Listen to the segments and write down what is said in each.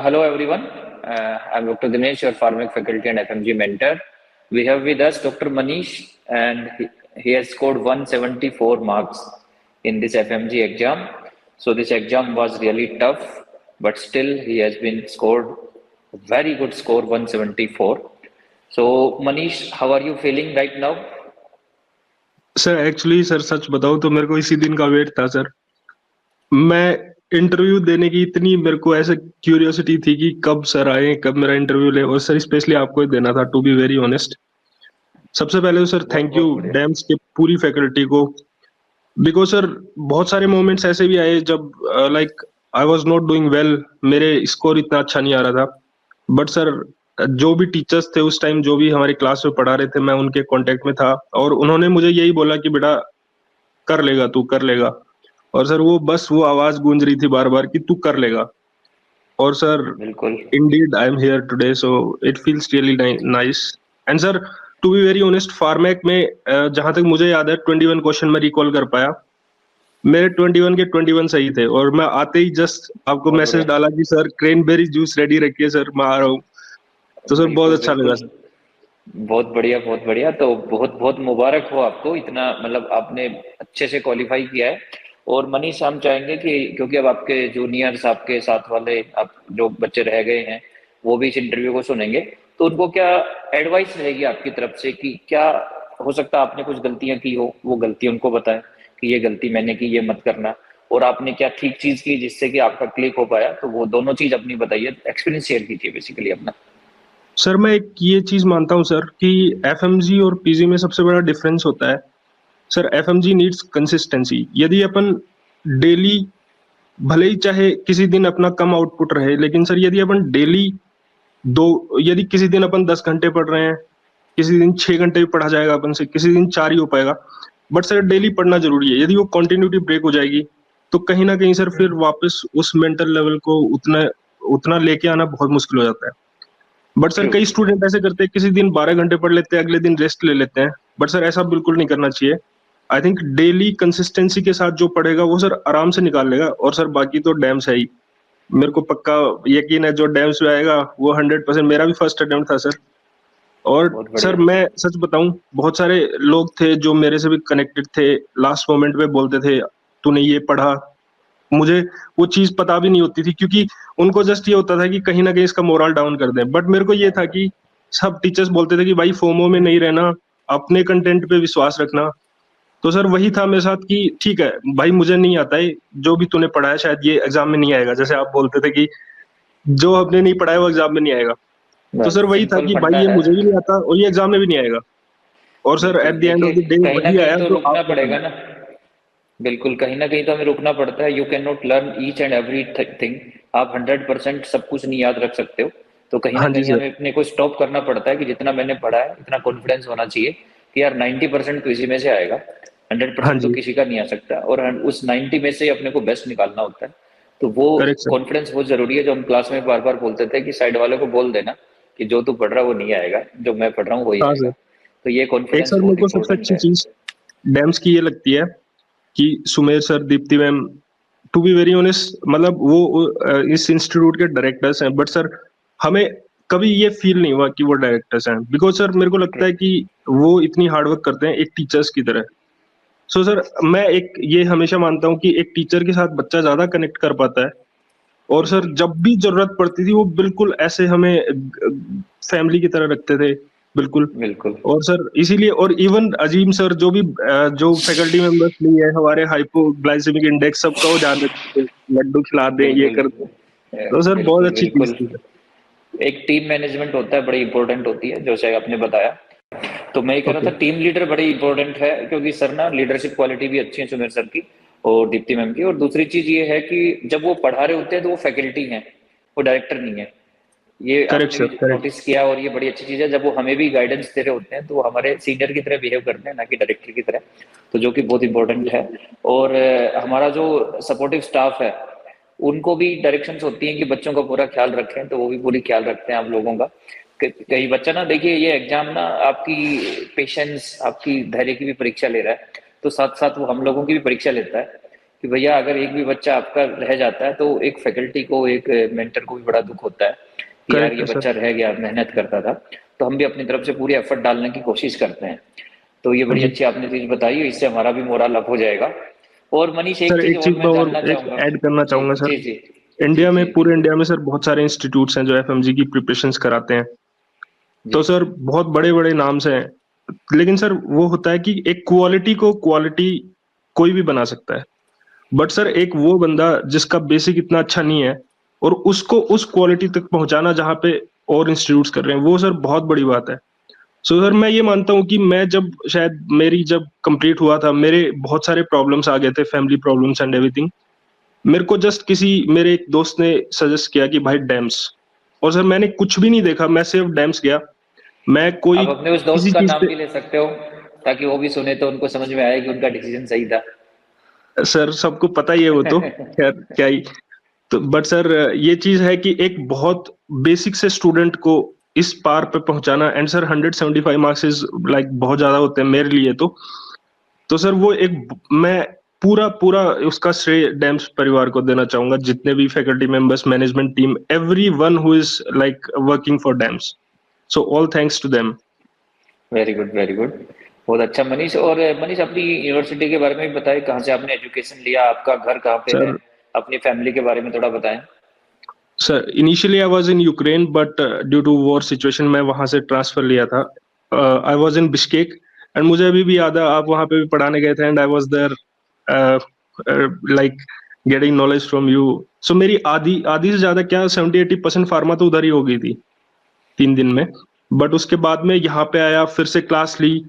Hello everyone. I'm Dr. Dinesh, your pharmac faculty and FMG mentor. We have with us Dr. Manish, and he has scored 174 marks in this FMG exam. So this exam was really tough, but still he has been scored a very good score, 174. So Manish, how are you feeling right now? Sir actually sir सच बताऊं तो मेरे को इसी दिन का wait था sir. मैं इंटरव्यू देने की इतनी मेरे को ऐसे क्यूरियोसिटी थी कि कब सर आए, कब मेरा इंटरव्यू ले, और सर स्पेशली आपको ही देना था, टू बी वेरी ऑनेस्ट। सबसे पहले तो सर बहुत थैंक यू बहुत बढ़िया। डैम्स के पूरी फैकल्टी को, बिकॉज सर बहुत सारे मोमेंट्स ऐसे भी आए जब like I was not doing well, मेरे स्कोर इतना अच्छा नहीं आ रहा था, बट सर जो भी टीचर्स थे उस टाइम, जो भी हमारी क्लास में पढ़ा रहे थे, मैं उनके कांटेक्ट में था और उन्होंने मुझे यही बोला कि बेटा कर लेगा, तू कर लेगा। और सर वो बस वो आवाज गूंज रही थी बार बार कि तू कर लेगा। और सर बिल्कुल। indeed I am here today, so it feels really nice. And sir, to be very honest, फार्मैक में जहां तक मुझे याद है 21 क्वेश्चन मैं रिकॉल कर पाया। मेरे 21 के 21 सही थे, और मैं आते ही जस्ट आपको बहुत मैसेज बढ़िया। डाला कि सर क्रेनबेरी जूस रेडी रखिए सर, मैं आ रहा हूँ। तो सर बहुत बिल्कुल अच्छा लगा बिल्कुल। सर। बहुत बढ़िया बहुत बढ़िया। तो बहुत बहुत मुबारक हो आपको, इतना मतलब आपने अच्छे से क्वालिफाई किया है। और मनीष, हम चाहेंगे कि क्योंकि अब आपके जूनियर्स, आपके साथ वाले, आप जो बच्चे रह गए हैं, वो भी इस इंटरव्यू को सुनेंगे, तो उनको क्या एडवाइस रहेगी आपकी तरफ से कि क्या हो सकता है आपने कुछ गलतियां की हो, वो गलती उनको बताएं कि ये गलती मैंने की, ये मत करना, और आपने क्या ठीक चीज की जिससे कि आपका क्लिक हो पाया, तो वो दोनों चीज अपनी बताइए, एक्सपीरियंस शेयर कीजिए बेसिकली अपना। सर मैं एक ये चीज मानता हूँ सर कि एफएमजी और पीजी में सबसे बड़ा डिफरेंस होता है सर, एफएमजी नीड्स कंसिस्टेंसी। यदि अपन डेली, भले ही चाहे किसी दिन अपना कम आउटपुट रहे, लेकिन सर यदि अपन डेली दो, यदि किसी दिन अपन 10 घंटे पढ़ रहे हैं, किसी दिन 6 घंटे भी पढ़ा जाएगा अपन से, किसी दिन 4 ही हो पाएगा, बट सर डेली पढ़ना जरूरी है। यदि वो कंटिन्यूटी ब्रेक हो जाएगी तो कहीं ना कहीं सर फिर वापस उस मेंटल लेवल को उतना उतना लेके आना बहुत मुश्किल हो जाता है। But sir true. कई स्टूडेंट ऐसे करते हैं, किसी दिन 12 घंटे पढ़ लेते हैं, अगले दिन रेस्ट ले लेते हैं, बट सर ऐसा बिल्कुल नहीं करना चाहिए। आई थिंक डेली कंसिस्टेंसी के साथ जो पढ़ेगा वो सर आराम से निकाल लेगा, और सर बाकी तो डैम्स है ही। मेरे को पक्का यकीन है जो डैम्स में आएगा वो 100%, मेरा भी फर्स्ट अटेम्प्ट था सर। और बहुत सर बढ़िया। मैं सच बताऊं, बहुत सारे लोग थे जो मेरे से भी कनेक्टेड थे, लास्ट मोमेंट में बोलते थे तूने ये पढ़ा, मुझे वो चीज पता भी नहीं होती थी, क्योंकि उनको जस्ट ये होता था कि कहीं ना कहीं इसका मोरल डाउन कर दें। बट मेरे को ये था कि सब टीचर्स बोलते थे कि भाई फोमो में नहीं रहना, अपने कंटेंट पे विश्वास रखना। तो सर वही था मेरे साथ कि ठीक है भाई, मुझे नहीं आता है, जो भी तूने पढ़ा है शायद ये एग्जाम में नहीं आएगा, जैसे आप बोलते थे कि जो आपने नहीं पढ़ा है वो एग्जाम में नहीं आएगा। तो बस सर वही था सिंपल कि भाई फंडा ये है। मुझे भी नहीं आता और ये एग्जाम में भी नहीं आएगा। और सर बिल्कुल, एट द एंड देखिए ऑफ द डे कहीं ना वही कहीं आया तो जो रुकना आपने पड़ेगा पढ़ा। ना। बिल्कुल, कहीं ना कहीं तो हमें रुकना पड़ता है। You can not learn each and every thing. आप 100% सब कुछ नहीं याद रख सकते हो। तो कहीं ना हाँ जी कहीं सर। हमें अपने को स्टॉप करना पड़ता है कि जितना मैंने पढ़ा है इतना कॉन्फिडेंस होना चाहिए कि यार 90% तो इसी में से आएगा, हंड्रेड हाँ परसेंट तो जी। किसी का नहीं आ सकता, और उस 90 में से अपने को बेस्ट निकालना होता है। तो वो करेक्ट सर। कॉन्फिडेंस बहुत जरूरी है, जो हम क्लास में बार बार बोलते थे कि साइड वाले को बोल देना कि जो तू पढ़ रहा है वो नहीं आएगा, जो मैं पढ़ रहा हूँ वही हाँ आएगा। सर। तो ये एक कॉन्फिडेंस सर मेरे बहुत को सबसे इंपॉर्टेंट अच्छी है। चीज डैम्स की ये लगती है कि Sumer sir, Deepti ma'am, to be very honest, मतलब वो इस इंस्टीट्यूट के डायरेक्टर्स हैं, बट सर हमें कभी ये फील नहीं हुआ कि वो डायरेक्टर्स हैं, बिकॉज सर मेरे को लगता है कि वो इतनी हार्डवर्क करते हैं एक टीचर्स की तरह। सो सर मैं एक ये हमेशा मानता हूँ कि एक टीचर के साथ बच्चा ज्यादा कनेक्ट कर पाता है। और सर बिल्कुल जब भी जरूरत पड़ती थी वो बिल्कुल ऐसे हमें फैमिली की तरह रखते थे, बिल्कुल। बिल्कुल। और सर इसीलिए, और इवन अजीम सर जो भी जो फैकल्टी मेंबर्स नहीं है, हमारे हाइपोग्लाइसेमिक इंडेक्स सबका वो ध्यान रखते थे, लड्डू खिला दें, ये बिल्कुल कर दें। तो सर बहुत बिल्कुल अच्छी चीज बिल्कुल। थी। एक टीम मैनेजमेंट होता है, बड़ी इंपॉर्टेंट होती है, जो शायद आपने बताया। तो मैं ये कह रहा ओके। था टीम लीडर बड़ी इंपॉर्टेंट है, क्योंकि सर ना लीडरशिप क्वालिटी भी अच्छी है सुमेर सर की और दीप्ति मैम की। और दूसरी चीज ये है कि जब वो पढ़ा रहे होते हैं तो वो फैकल्टी हैं, वो डायरेक्टर नहीं है। ये करेक्ट आपने सर, भी करेक्ट। नोटिस किया, और ये बड़ी अच्छी चीज है। जब वो हमें भी गाइडेंस दे रहे होते हैं तो वो हमारे सीनियर की तरह बिहेव करते हैं, ना कि डायरेक्टर की तरह। तो जो कि बहुत इंपॉर्टेंट है। और हमारा जो सपोर्टिव स्टाफ है, उनको भी डायरेक्शंस होती हैं कि बच्चों का पूरा ख्याल रखें, तो वो भी पूरी ख्याल रखते हैं आप लोगों का। कई बच्चा ना, देखिए ये एग्जाम ना आपकी पेशेंस, आपकी धैर्य की भी परीक्षा ले रहा है, तो साथ साथ वो हम लोगों की भी परीक्षा लेता है, कि भैया अगर एक भी बच्चा आपका रह जाता है तो एक फैकल्टी को, एक मेंटर को भी बड़ा दुख होता है कि यार करेक्ट ये है सर। बच्चा रह गया, मेहनत करता था। तो हम भी अपनी तरफ से पूरी एफर्ट डालने की कोशिश करते हैं। तो ये हाँ बड़ी जी। अच्छी आपने चीज बताई, इससे हमारा भी मोरल अप हो जाएगा। और मनीष एक सर चीज एक और चीज मैं मैं और जानना एक चाहूंगा। ऐड करना जी चाहूंगा सर। जी जी जी इंडिया में, जी पूरे बिल्कुल। इंडिया में सर बहुत सारे इंस्टीट्यूट्स हैं जो एफएमजी की प्रिपरेशंस कराते हैं। जी तो सर बहुत बड़े बड़े नाम से हैं, लेकिन सर वो होता है कि एक क्वालिटी को क्वालिटी कोई भी बना सकता है, बट सर एक वो बंदा जिसका बेसिक इतना अच्छा नहीं है और उसको उस क्वालिटी तक पहुंचाना जहाँ पे और इंस्टीट्यूट्स कर रहे हैं, वो सर बहुत बड़ी बात है। सो सर मैं ये मानता हूँ कि मैं जब शायद मेरी जब कंप्लीट हुआ था, मेरे बहुत सारे प्रॉब्लम्स आ गए थे, फैमिली प्रॉब्लम्स एंड एवरीथिंग। मेरे को जस्ट किसी मेरे एक दोस्त ने सजेस्ट किया कि भाई डैम्स, और सर मैंने कुछ भी नहीं देखा, मैं सिर्फ डैम्स गया। मैं कोई आप अपने उस दोस्त किसी का चीज नाम पे, भी ले सकते हो, ताकि वो भी सुने तो उनको समझ में आए कि उनका डिसीजन सही था। सर सबको पता ही है वो तो, खैर क्या ही। तो बट सर ये चीज है कि एक बहुत बेसिक से स्टूडेंट को इस पार पे पहुंचाना, and sir 175 marks is like बहुत ज्यादा होते हैं मेरे लिए तो सर वो एक, मैं पूरा पूरा उसका श्रेय डैम्स परिवार को देना चाहूंगा, जितने भी faculty members, management team, everyone who is like working for DAMS, so all thanks to them. Very good very good. बहुत अच्छा मनीष। और मनीष अपनी यूनिवर्सिटी के बारे में भी बताएं, कहाँ से आपने एजुकेशन लिया, आपका घर कहाँ पे है, सर अपनी फैमिली के बारे में थोड़ा बताएं। Sir initially I was in Ukraine, but due to war situation मैं वहां से ट्रांसफर लिया था। I was in Bishkek, and मुझे अभी भी याद है आप वहां पे भी पढ़ाने गए थे, and I was there like getting knowledge from you. So मेरी आधी आधी से ज्यादा क्या 70-80% फार्मा तो उधर ही हो गई थी 3 दिन में। बट उसके बाद में यहाँ पे आया, फिर से क्लास ली,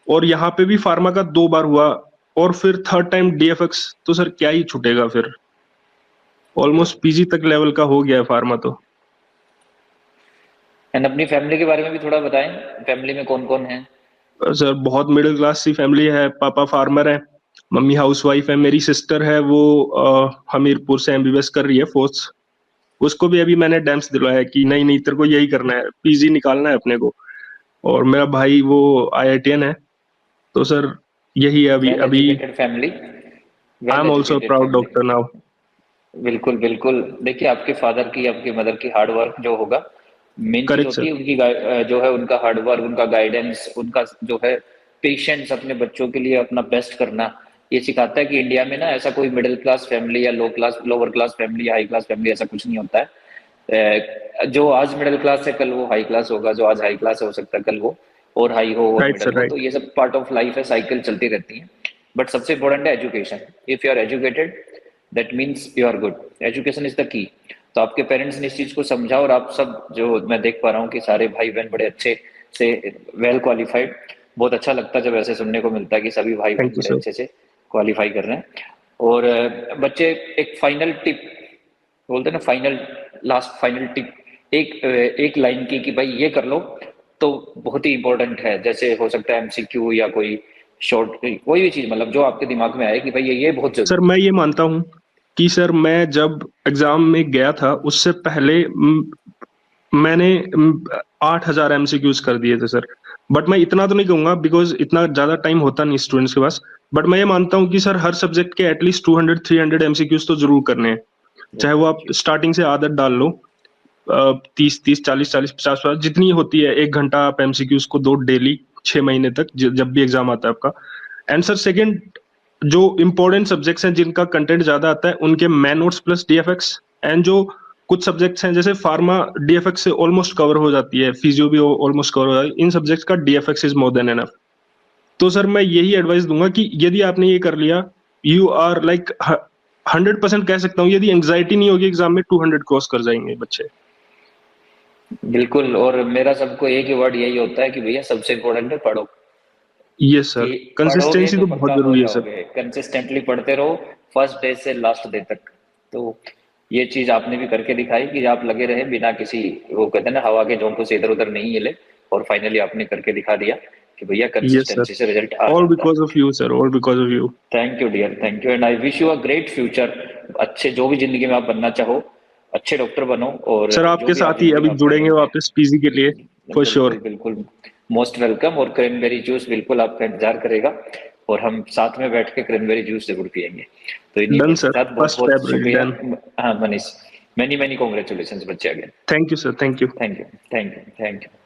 और यहाँ पे भी फार्मा का 2 बार हुआ, और फिर थर्ड टाइम डीएफएक्स, तो सर क्या ही छूटेगा फिर, ऑलमोस्ट पीजी तक लेवल का हो गया है फार्मा तो। एंड अपनी फैमिली के बारे में भी थोड़ा बताएं, फैमिली में कौन कौन है। सर बहुत मिडिल क्लास सी फैमिली है, पापा फार्मर है, मम्मी हाउसवाइफ है, मेरी सिस्टर है वो हमीरपुर से एमबीबीएस कर रही है फोर्थ। उसको भी अभी मैंने डैम्स दिलवाया है कि नहीं नहीं तेरे को यही करना है, पीजी निकालना है अपने को। और मेरा भाई वो आईआईटीएन है। तो सर यही है अभी वेल अभी। Educated family, I well am also educated proud family. Doctor now. बिल्कुल बिल्कुल। देखिए आपके फादर की, आपके मदर की हार्ड वर्क जो होगा, मेन चीज करेक्ट होती सर। है उनकी जो है उनका हार्ड वर्क, उनका गाइडेंस, उनका जो है पेशेंस, अपने बच्चों के लिए अपना बेस्ट करना। ये सिखाता है कि इंडिया में ना ऐसा कोई मिडिल क्लास फैमिली या लो क्लास, लोअर क्लास फैमिली या हाई क्लास फैमिली, ऐसा कुछ नहीं होता है। जो आज मिडिल क्लास है कल वो हाई क्लास होगा, जो आज हाई क्लास है हो सकता है कल वो और हाई हो और राइट मिडिल सर हो। तो राइट। ये सब पार्ट ऑफ लाइफ है, साइकिल चलती रहती है। बट सबसे इंपॉर्टेंट है education. If you are educated that means you are good. Education is the key. तो आपके पेरेंट्स ने इस चीज को समझा, और आप सब जो मैं देख पा रहा हूँ कि सारे भाई बहन बड़े अच्छे से वेल क्वालिफाइड। बहुत अच्छा लगता है जब ऐसे सुनने को मिलता है कि सभी भाई बहन थैंक यू बड़े सर। अच्छे से क्वालिफाई कर रहे हैं। और बच्चे, एक फाइनल टिप बोलते हैं ना, फाइनल, लास्ट फाइनल टिप, एक लाइन की कि भाई ये कर लो, तो बहुत ही इंपॉर्टेंट है। जैसे हो सकता है एमसीक्यू या कोई शॉर्ट, कोई भी चीज, मतलब जो आपके दिमाग में आए कि भाई ये बहुत सर जरूरी मैं ये मानता हूँ कि सर मैं जब एग्जाम में गया था उससे पहले मैंने 8,000 एमसीक्यूज कर दिए थे सर। बट मैं इतना तो नहीं कहूंगा बिकॉज इतना ज्यादा टाइम होता नहीं स्टूडेंट्स के पास। बट मैं ये मानता हूँ कि सर हर सब्जेक्ट के एटलीस्ट 200-300 एमसीक्यूज तो जरूर करने हैं, चाहे वो आप है। स्टार्टिंग से आदत डाल लो। 30-30, 40-40, 50-50 जितनी होती है, 1 घंटा आप एमसीक्यूज को दो डेली, 6 महीने तक, जब भी एग्जाम आता है आपका। एंड सर सेकंड, जो इंपॉर्टेंट सब्जेक्ट्स हैं जिनका कंटेंट ज्यादा आता है उनके मैन नोट्स प्लस डीएफएक्स। एंड जो कुछ सब्जेक्ट्स हैं जैसे फार्मा डीएफएक्स से ऑलमोस्ट कवर हो जाती है, फिजियो भी ऑलमोस्ट कवर हो जाती है, इन सब्जेक्ट्स का डीएफएक्स इज मोर देन एनफ। तो सर मैं यही एडवाइस दूंगा कि यदि आपने ये कर लिया, यू आर लाइक 100% कह सकता हूँ, यदि एंग्जाइटी नहीं होगी एग्जाम में 200 क्रॉस कर जाएंगे बच्चे। बिल्कुल। और मेरा सबको एक ही वर्ड यही होता है कि भैया सबसे इम्पोर्टेंट है पढ़ो। यस कि सर, पढ़ोगे कंसिस्टेंसी तो तो बहुत पक्का हो जरूरी है सर। जाओगे, कंसिस्टेंटली पढ़ते रहो, फर्स्ट डे से लास्ट डे तक। तो ये चीज आपने भी करके दिखाई कि आप लगे रहे बिना किसी, वो कहते हैं ना, हवा के झोंकों से इधर उधर नहीं हिले। और फाइनली आपने करके दिखा दिया कि भैया यस सर, कंसिस्टेंसी से रिजल्ट आ ऑल जाता है। Because of you sir, all because of you. Thank you dear, thank you, and I wish you a great future. अच्छे जो भी जिंदगी में आप बनना चाहो, अच्छे डॉक्टर बनो, और सर जो आपके भी आप साथ ही जिंदगी में अभी आप जुड़ेंगे करोगे। वापस पीजी के लिए, फॉर बिल्कुल श्योर। बिल्कुल। Most welcome. और क्रैनबेरी जूस बिल्कुल आपका इंतजार करेगा, और हम साथ में बैठ के क्रैनबेरी जूस जरूर पियेंगे। तो इन्हीं डन वर्ड्स के सर, साथ बहुत फर्स्ट बहुत फरवरी शुक्रिया। डन। हाँ मनीष, मेनी मेनी कॉन्ग्रेचुलेशन बच्चे again. Thank you sir, thank you. Thank you, thank you, thank you.